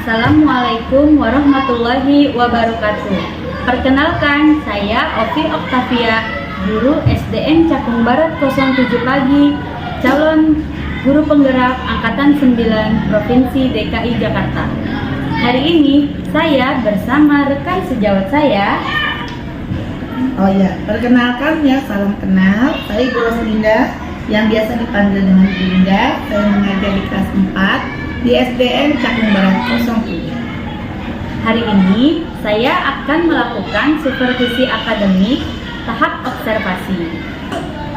Assalamualaikum warahmatullahi wabarakatuh. Perkenalkan, saya Ovi Oktavia, guru SDN Cakung Barat 07 Pagi, calon guru penggerak Angkatan 9 Provinsi DKI Jakarta. Hari ini saya bersama rekan sejawat saya. Perkenalkan ya, salam kenal. Saya Ibu Roslinda yang biasa dipanggil dengan Ibu Linda. Saya mengajar di kelas 4 di SDN Cakung Barat 07. Hari ini saya akan melakukan supervisi akademik tahap observasi.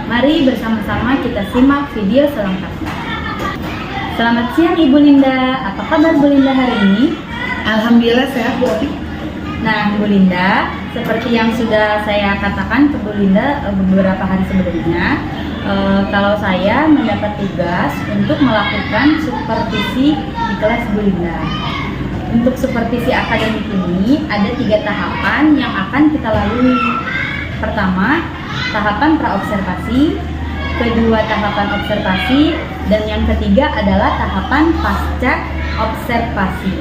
Mari bersama-sama kita simak video selengkapnya. Selamat siang Ibu Linda, apa kabar Bu Linda hari ini? Alhamdulillah sehat Bu Ovi. Nah Bu Linda, seperti yang sudah saya katakan ke Bu Linda beberapa hari sebelumnya, kalau saya mendapat tugas untuk melakukan supervisi di kelas Bu Linda. Untuk supervisi akademik ini ada 3 tahapan yang akan kita lalui. Pertama, tahapan praobservasi, kedua tahapan observasi, dan yang ketiga adalah tahapan pasca observasi.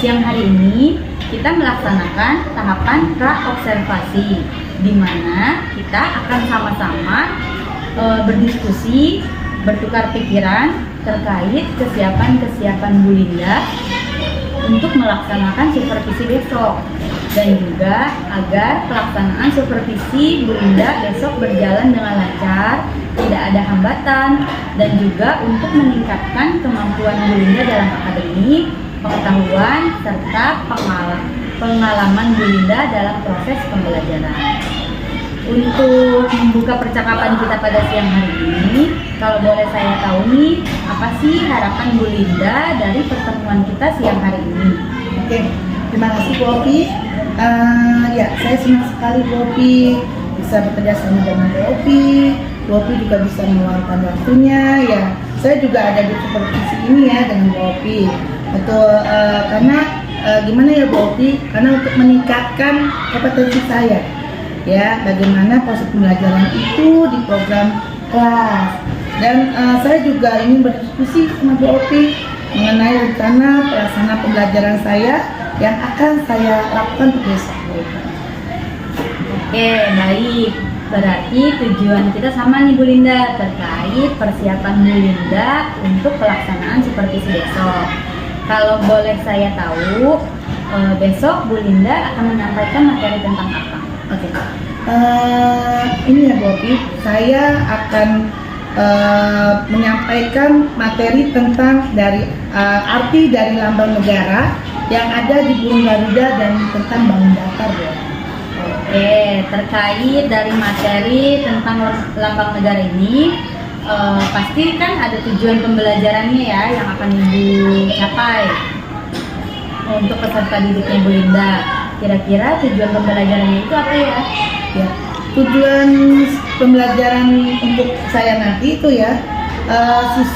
Siang hari ini kita melaksanakan tahapan praobservasi, di mana kita akan sama-sama berdiskusi, bertukar pikiran terkait kesiapan Bu Linda untuk melaksanakan supervisi besok, dan juga agar pelaksanaan supervisi Bu Linda besok berjalan dengan lancar, tidak ada hambatan, dan juga untuk meningkatkan kemampuan Bu Linda dalam akademik, pengetahuan, serta pengalaman Bu Linda dalam proses pembelajaran. Untuk membuka percakapan kita pada siang hari ini, kalau boleh saya tahu nih, apa sih harapan Bu Linda dari pertemuan kita siang hari ini? Oke, terima kasih Bu Ovi. Saya senang sekali Bu Ovi bisa bekerja sama dengan Bu Ovi. Bu Ovi juga bisa meluangkan waktunya. Ya, saya juga ada di supervisi ini ya dengan Bu Ovi. Karena gimana ya Bu Ovi? Karena untuk meningkatkan kompetensi saya. Ya, bagaimana proses pembelajaran itu di program kelas, dan saya juga ingin berdiskusi sama Bu Ovi mengenai rencana pelaksanaan pembelajaran saya yang akan saya lakukan besok. Oke, baik. Berarti tujuan kita sama nih Bu Linda terkait persiapan Bu Linda untuk pelaksanaan supervisi besok. Kalau boleh saya tahu, besok Bu Linda akan menyampaikan materi tentang apa? Oke, ini ya Bu Ovi, saya akan menyampaikan materi tentang arti dari lambang negara yang ada di burung Garuda dan tentang bangun datar Bu. Oke, terkait dari materi tentang lambang negara ini, pasti kan ada tujuan pembelajarannya ya yang akan Ibu capai untuk peserta didiknya Bu Linda. Kira-kira tujuan pembelajarannya itu apa ya? Ya, tujuan pembelajaran untuk saya nanti itu ya,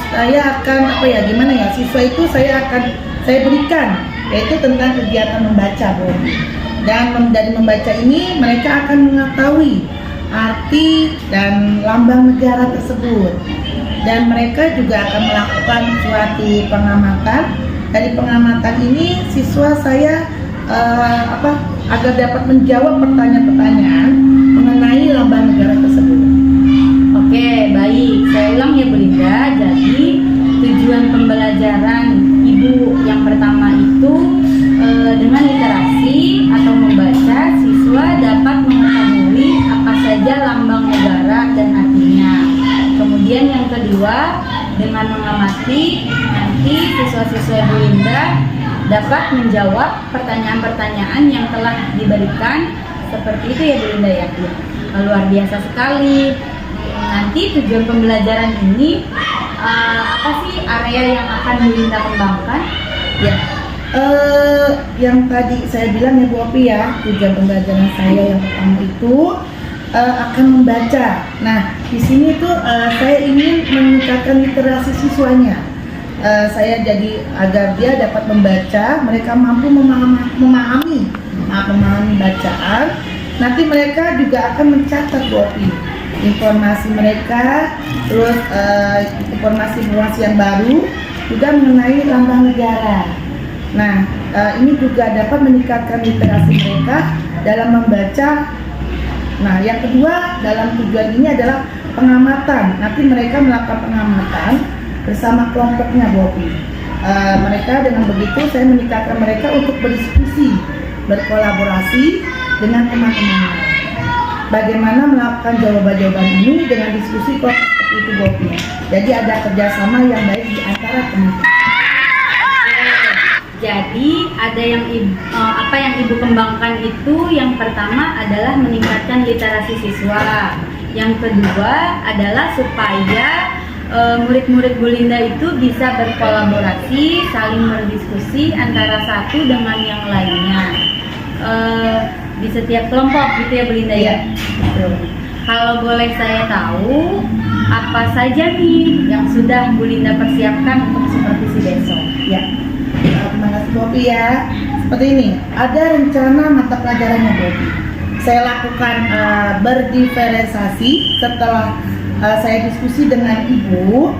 saya akan siswa itu saya berikan, yaitu tentang kegiatan membaca Bu. Dan dari membaca ini mereka akan mengetahui arti dan lambang negara tersebut, dan mereka juga akan melakukan suatu pengamatan. Dari pengamatan ini siswa saya agar dapat menjawab pertanyaan-pertanyaan mengenai lambang negara tersebut. Oke, baik. Saya ulang ya Bu Linda. Jadi tujuan pembelajaran Ibu yang pertama itu dengan literasi atau membaca, siswa dapat mengetahui apa saja lambang negara dan artinya. Kemudian yang kedua, dengan mengamati, nanti siswa-siswa Bu Linda dapat menjawab pertanyaan-pertanyaan yang telah diberikan. Seperti itu ya Bu Linda ya. Luar biasa sekali. Nanti tujuan pembelajaran ini apa sih area yang akan Bu Linda kembangkan? Ya, yang tadi saya bilang ya Bu Ovi ya, tujuan pembelajaran saya yang pertama itu akan membaca. Nah, di sini tuh saya ingin meningkatkan literasi siswanya. Saya jadi agar dia dapat membaca, mereka mampu memahami bacaan. Nanti mereka juga akan mencatat Bu Ovi informasi mereka, terus informasi yang baru juga mengenai lambang negara. Nah, ini juga dapat meningkatkan literasi mereka dalam membaca. Nah, yang kedua dalam tujuan ini adalah pengamatan. Nanti mereka melakukan pengamatan bersama kelompoknya, Bopi. Mereka dengan begitu saya meningkatkan mereka untuk berdiskusi, berkolaborasi dengan teman-temannya. Bagaimana melakukan jawaban-jawaban ini dengan diskusi kelompok seperti itu, Bopi. Jadi ada kerjasama yang baik di antara teman-teman. Jadi ada yang apa yang Ibu kembangkan itu yang pertama adalah meningkatkan literasi siswa. Yang kedua adalah supaya murid-murid Bu Linda itu bisa berkolaborasi, saling berdiskusi antara satu dengan yang lainnya di setiap kelompok gitu ya Bu Linda ya. Kalau boleh saya tahu apa saja nih yang sudah Bu Linda persiapkan untuk supervisi besok? Ya. Terima kasih Bopi ya. Seperti ini, ada rencana mata pelajarannya Bopi. Saya lakukan berdiferensiasi setelah saya diskusi dengan Ibu.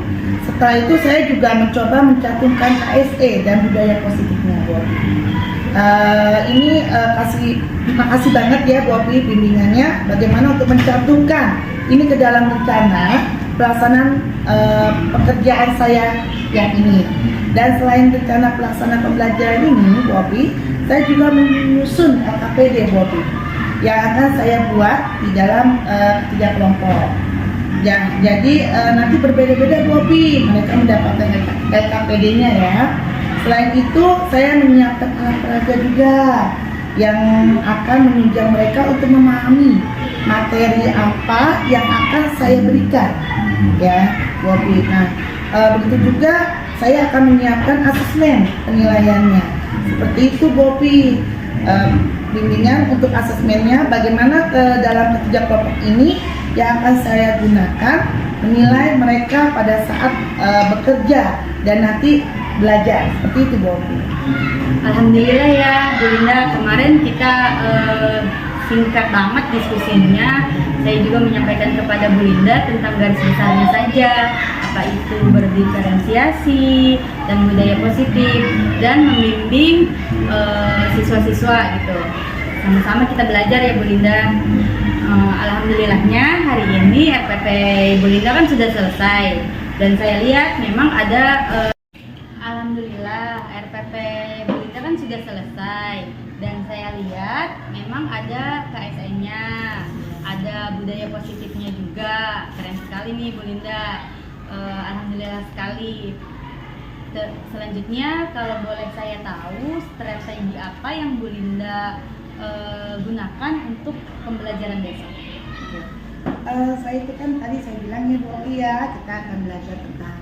Setelah itu saya juga mencoba mencantumkan KSE dan budaya positifnya Bopi. Ini terima kasih banget ya Bopi bimbingannya. Bagaimana untuk mencantumkan ini ke dalam rencana pelaksanaan pekerjaan saya yang ini. Dan selain rencana pelaksanaan pembelajaran ini, Bopi, saya juga menyusun LKPD, Bopi, yang akan saya buat di dalam 3 kelompok. Ya, jadi nanti berbeda-beda, Bopi, mereka mendapatkan LKPD-nya ya. Selain itu, saya menyiapkan alat peraga juga yang akan menunjang mereka untuk memahami materi apa yang akan saya berikan, ya, Bopi. Nah, begitu juga saya akan menyiapkan asesmen penilaiannya. Seperti itu Bopi, bimbingan untuk asesmennya bagaimana ke dalam ketiga kelompok ini yang akan saya gunakan menilai mereka pada saat bekerja dan nanti belajar. Seperti itu Bopi. Alhamdulillah ya Bu Linda, kemarin kita singkat banget diskusinya. Saya juga menyampaikan kepada Bu Linda tentang garis besarnya saja, apa itu berdiferensiasi dan budaya positif, dan membimbing siswa-siswa gitu. Sama-sama kita belajar ya Bu Linda. Alhamdulillahnya hari ini RPP Bu Linda kan sudah selesai, dan saya lihat memang ada Alhamdulillah RPP Bu Linda kan sudah selesai, dan saya lihat memang ada KSN-nya, ada budaya positifnya juga. Keren sekali nih Bu Linda. Alhamdulillah sekali. Selanjutnya kalau boleh saya tahu strategi apa yang Bu Linda gunakan untuk pembelajaran besok? Saya itu kan tadi saya bilang ya Bopi ya, kita akan belajar tentang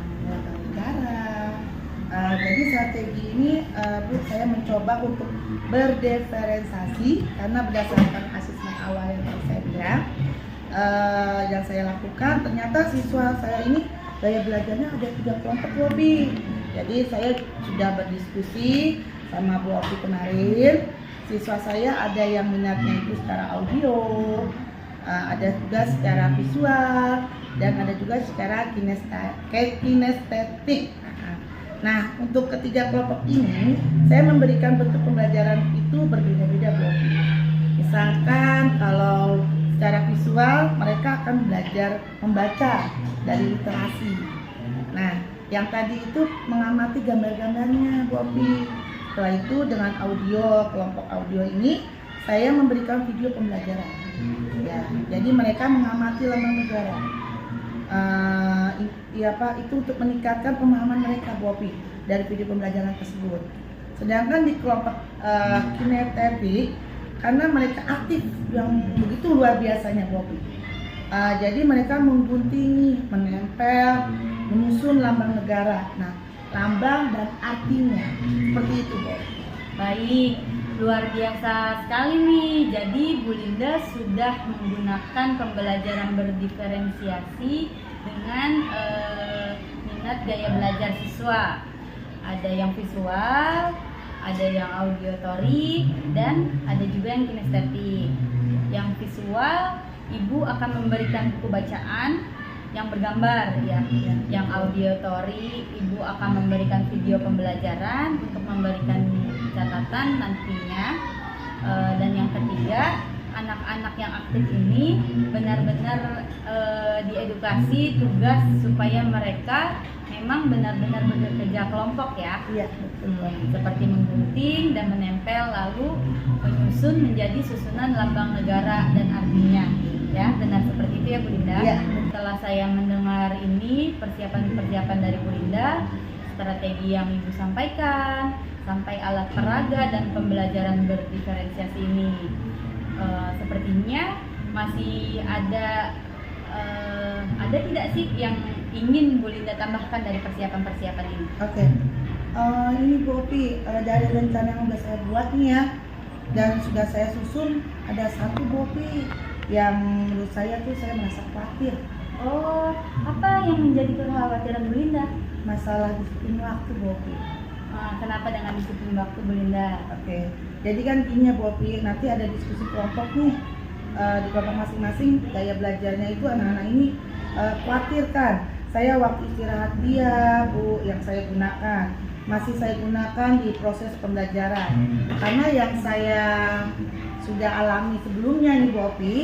negara. Jadi strategi ini saya mencoba untuk berdiferensiasi karena berdasarkan asesmen awal yang tadi saya bilang, yang saya lakukan ternyata siswa saya ini gaya belajarnya ada 3 kelompok Bopi. Jadi saya sudah berdiskusi sama Bu Opi kemarin. Siswa saya ada yang minatnya itu secara audio, ada juga secara visual, dan ada juga secara kinestetik. Nah, untuk ketiga kelompok ini, saya memberikan bentuk pembelajaran itu berbeda-beda, Bu. Misalkan kalau secara visual, mereka akan belajar membaca dari literasi. Nah, yang tadi itu mengamati gambar-gambarnya, Bu Opi. Setelah itu dengan audio, kelompok audio ini, saya memberikan video pembelajaran. Ya, jadi mereka mengamati lambang negara. Itu untuk meningkatkan pemahaman mereka Bopi dari video pembelajaran tersebut. Sedangkan di kelompok kinestetik, karena mereka aktif yang begitu luar biasanya Bopi. Jadi mereka menggunting, menempel, menyusun lambang negara. Nah, lambang dan artinya seperti itu Bopi. Baik, luar biasa sekali nih. Jadi Bu Linda sudah menggunakan pembelajaran berdiferensiasi dengan minat gaya belajar siswa. Ada yang visual, ada yang auditory, dan ada juga yang kinestetik. Yang visual, Ibu akan memberikan buku bacaan yang bergambar ya, yang auditory Ibu akan memberikan video pembelajaran untuk memberikan catatan nantinya. Dan yang ketiga, anak-anak yang aktif ini benar-benar diedukasi tugas supaya mereka memang benar-benar bekerja kelompok ya. Iya, betul. Seperti menggunting dan menempel lalu menyusun menjadi susunan lambang negara dan artinya. Ya, benar seperti itu ya Bu Linda. Iya. Setelah saya mendengar ini persiapan dari Bu Linda, strategi yang Ibu sampaikan, sampai alat peraga dan pembelajaran berdiferensiasi ini, sepertinya masih ada tidak sih yang ingin Bu Linda tambahkan dari persiapan-persiapan ini? Oke. Ini Bu Opi, dari rencana yang udah saya buat nih ya, dan sudah saya susun, ada satu Bu Opi yang menurut saya tuh saya merasa khawatir. Oh, apa yang menjadi kekhawatiran Bu Linda? Masalah disiplin waktu Bu Opi. Kenapa dengan disiplin waktu Bu Linda? Oke. Jadi kan gini ya Bu Opi, nanti ada diskusi kelompok nih. Di kelompok masing-masing gaya belajarnya itu anak-anak ini khawatir kan. Saya waktu istirahat dia Bu yang saya gunakan masih saya gunakan di proses pembelajaran, karena yang saya sudah alami sebelumnya nih Bu Opi,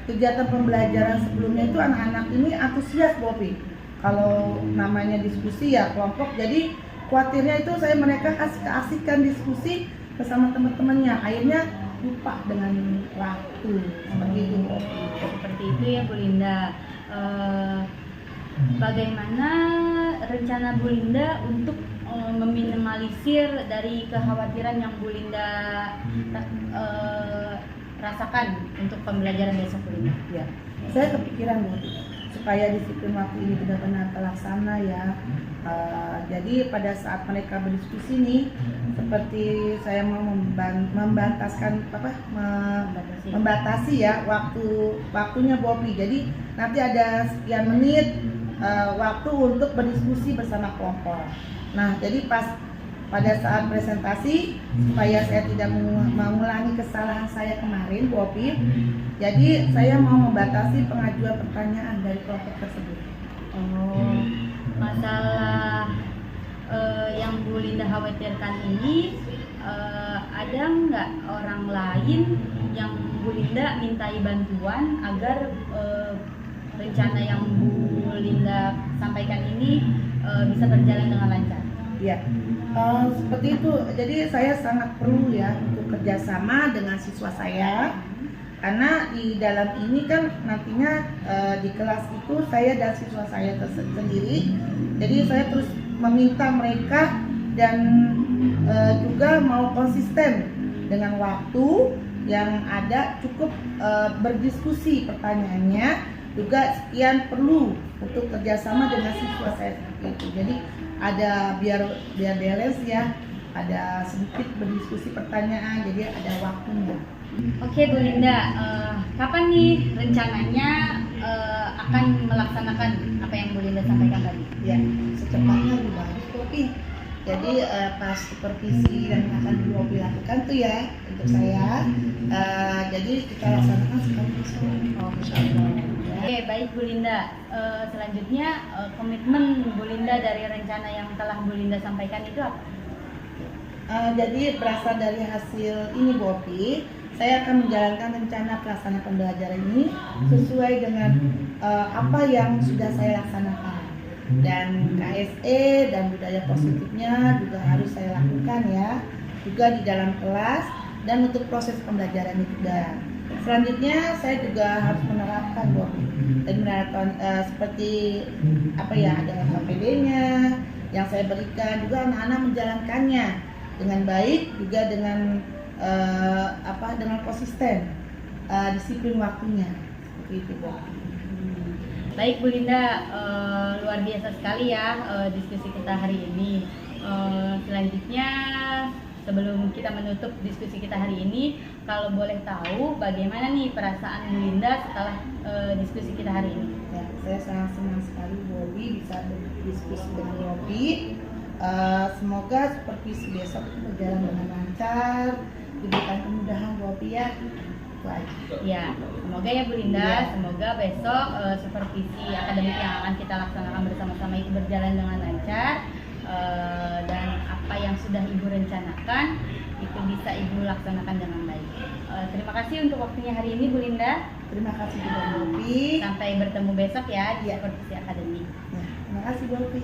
kegiatan pembelajaran sebelumnya itu anak-anak ini antusias Bu Opi kalau namanya diskusi ya kelompok. Jadi khawatirnya itu mereka keasikan diskusi bersama teman-temannya, akhirnya lupa dengan waktu seperti itu Bu Opi. Seperti itu ya Bu Linda. Bagaimana rencana Bu Linda untuk meminimalisir dari kekhawatiran yang Bu Linda rasakan untuk pembelajaran besok Bu Linda? Ya, saya kepikiran Bu, supaya disiplin waktu ini benar-benar terlaksana ya. Jadi pada saat mereka berdiskusi nih, seperti saya mau membatasi ya waktunya Bu Opi. Jadi nanti ada sekian menit waktu untuk berdiskusi bersama kelompok. Nah, jadi pada saat presentasi, supaya saya tidak mengulangi kesalahan saya kemarin Bu Opi, jadi saya mau membatasi pengajuan pertanyaan dari kelompok tersebut. Oh, masalah yang Bu Linda khawatirkan ini, ada nggak orang lain yang Bu Linda mintai bantuan agar rencana yang Bu Linda sampaikan ini bisa berjalan dengan lancar? Ya, seperti itu. Jadi saya sangat perlu ya untuk kerjasama dengan siswa saya, karena di dalam ini kan nantinya di kelas itu saya dan siswa saya sendiri. Jadi saya terus meminta mereka dan juga mau konsisten dengan waktu yang ada, cukup berdiskusi pertanyaannya, juga sekian perlu untuk kerjasama dengan siswa saya seperti itu. Jadi ada biar balance ya, ada sedikit berdiskusi pertanyaan, jadi ada waktunya. Oke Bu Linda, kapan nih rencananya akan melaksanakan apa yang Bu Linda sampaikan tadi? Ya, secepatnya lebih bagus Opi. Jadi pas supervisi yang akan Bu Opi lakukan tuh ya untuk saya, jadi kita laksanakan sekaligus. Oke, baik Bu Linda. Selanjutnya komitmen Bu Linda dari rencana yang telah Bu Linda sampaikan itu apa? Jadi berasal dari hasil ini Bu Opi, saya akan menjalankan rencana pelaksanaan pembelajaran ini sesuai dengan apa yang sudah saya laksanakan. Dan KSE dan budaya positifnya juga harus saya lakukan ya, juga di dalam kelas dan untuk proses pembelajaran juga. Selanjutnya saya juga harus menerapkan Bu Opi, dan menerapkan seperti apa ya, ada KPD-nya yang saya berikan, juga anak-anak menjalankannya dengan baik, juga dengan dengan konsisten, disiplin waktunya seperti itu Bu. Baik Bu Linda, luar biasa sekali ya diskusi kita hari ini. Selanjutnya sebelum kita menutup diskusi kita hari ini, kalau boleh tahu bagaimana nih perasaan Bu Linda setelah diskusi kita hari ini? Ya, saya sangat senang sekali Bu Opi bisa berdiskusi dengan Bu Opi. Semoga supervisi besok itu berjalan dengan lancar, diberikan kemudahan Bu Opi ya. Itu aja. Ya, semoga ya Bu Linda, Iya. semoga besok supervisi akademik yang akan kita laksanakan bersama-sama itu berjalan dengan lancar, dan apa yang sudah Ibu rencanakan itu bisa Ibu laksanakan dengan baik. Terima kasih untuk waktunya hari ini Bu Linda. Terima kasih juga Bopi. Sampai bertemu besok ya di supervisi akademik. Ya, terima kasih Bopi.